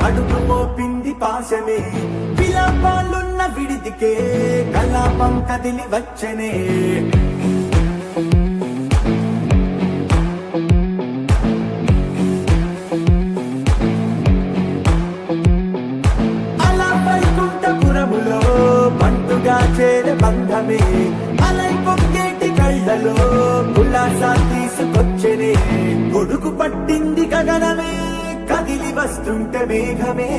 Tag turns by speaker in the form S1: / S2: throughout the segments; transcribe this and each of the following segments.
S1: అడుగు మోపింది పాశమే విలాపాలున్న విడిదికే కలాపం కదిలి వచ్చనే అలా వైకుంఠపురములో పంటుగా చేరే బంధమే అలై పొంగేటి కళ్ళలో కులాసా తీసుకొచ్చనే కొడుకు పట్టింది గగనమే కదిలి వస్తుంటే మేఘమే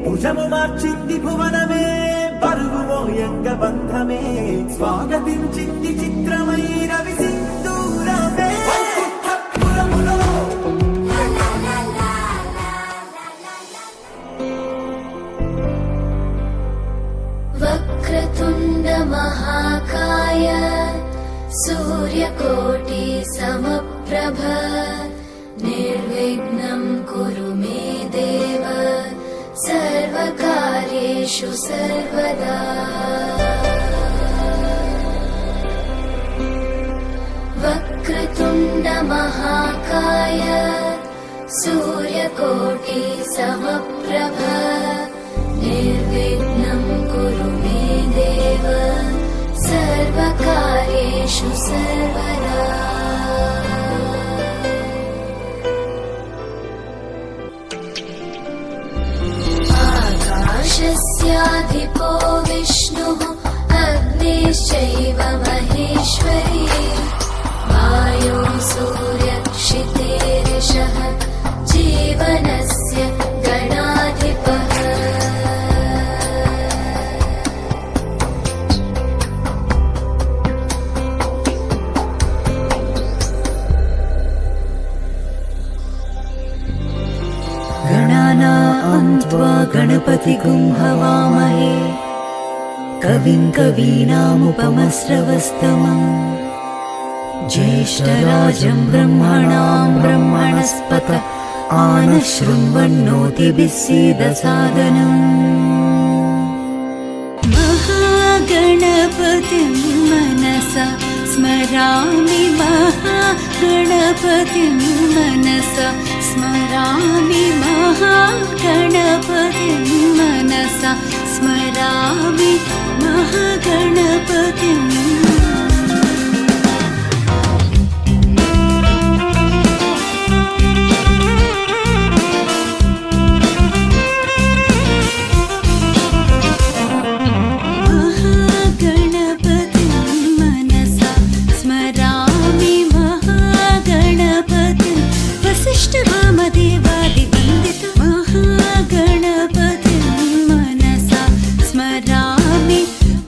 S1: భుజము మార్చింది భువనమే బరువు మోయంగ బంధమే స్వాగతించింది చిత్రమైన విసింధూరమే
S2: వక్రతుండ మహాకాయ సూర్యకోటి సమప్రభ నిర్విఘ్నం కురు మే దేవ సర్వకార్యేషు సర్వదా వక్రతుండ మహాకాయ సూర్యకోటి సమప్రభ నిర్విఘ్నం కురు మే దేవ సర్వకార్యేషు సర్వదా आकाशस्याधिपो विष्णुः अग्निश्चैव महेश्वरी वायो सूर्यक्षितेरिषः जीवनस्य गणाधिपः
S3: गणानां त्वा गणपतिगुं हवामहे कविं कवीनामुपमश्रवस्तमम् ज्येष्ठराजं ब्रह्मणां ब्रह्मणस्पत आनशृण्वन्नोतिभिः सीदसादनम् महागणपतिं मनसा स्मरामि महागणपतिं मनसा स्मरामि महागणपतिं मनसा स्मरामि महागणपतिम्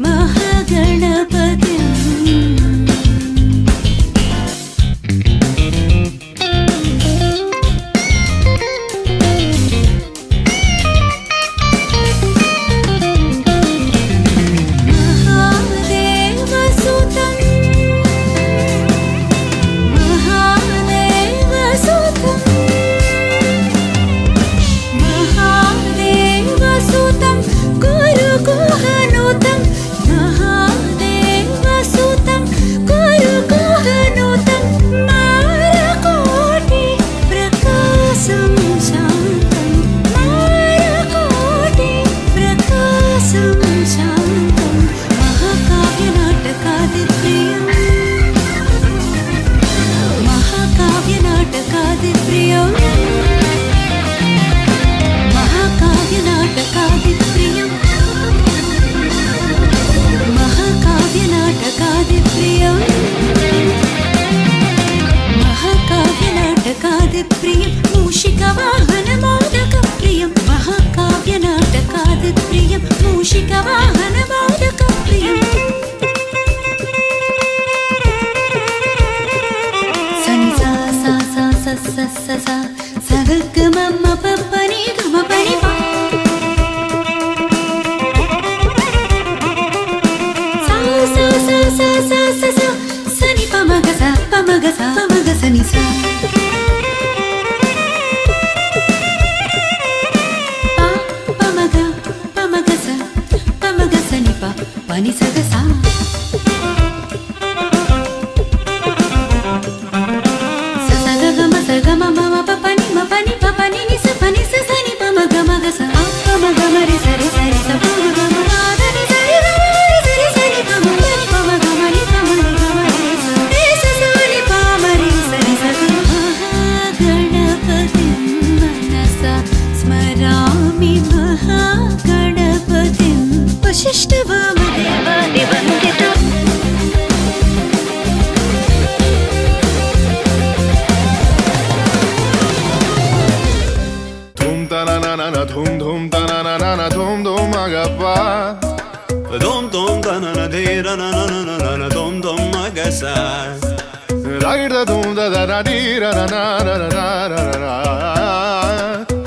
S3: महागणपतिं sa sa sa ga ma ma pa pa ni ga ma pa ni pa sa sa sa sa sa sa sa sa ni pa ma ga sa pa ma ga sa pa ma ga sa ni sa pa ma ga sa pa ma ga sa ni pa ni sa ga sa
S4: Dhum dhum ta na na na na dhum dhum agappa
S5: Dum dum da na na de ra na na na na na dum dum magasa
S4: da dhum da da da di ra na na na na na na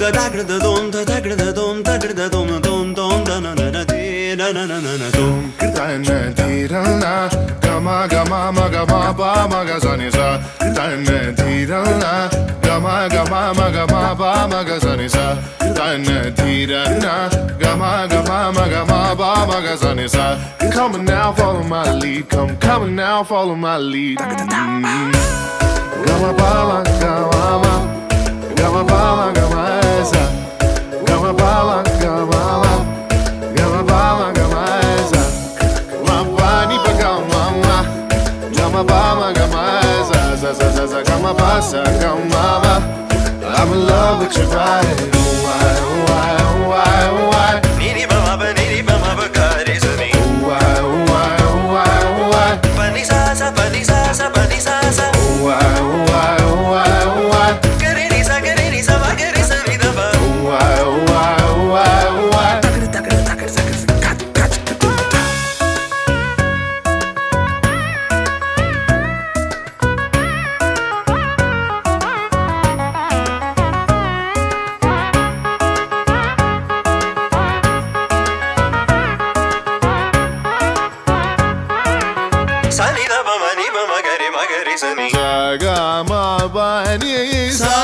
S5: da da gra da dum da da gra da dum da gra da dum dum dum da na na na de ra na na na na dum
S4: Kirtana dhirana gama gama maga ma ba maga sani sa Kirtana dhirana gama gama maga ma ba maga sani sa Kirtana dhirana gama gama maga ma ba maga sani sa Come on now, follow my lead. Come on now, follow my lead. Gama ba ma gama ma gama ba ma gama sa Gama ba ma gama ma gama ba ma gama sa Gama ba ma gama sa sa sa sa sa gama ba sa gama ba I'm in love with your vibe. Why why why why
S5: Niri ba ma ba ga re sa ni
S4: why why why why
S5: pa ni sa sa pa ni sa sa pa ni sa sa
S4: why why why why
S5: ga re ni sa ba ga re sa ni da ba
S4: why why why why
S5: sa ni da ba ma ni ba ma ga re sa ni
S4: Ga ma ba ni sa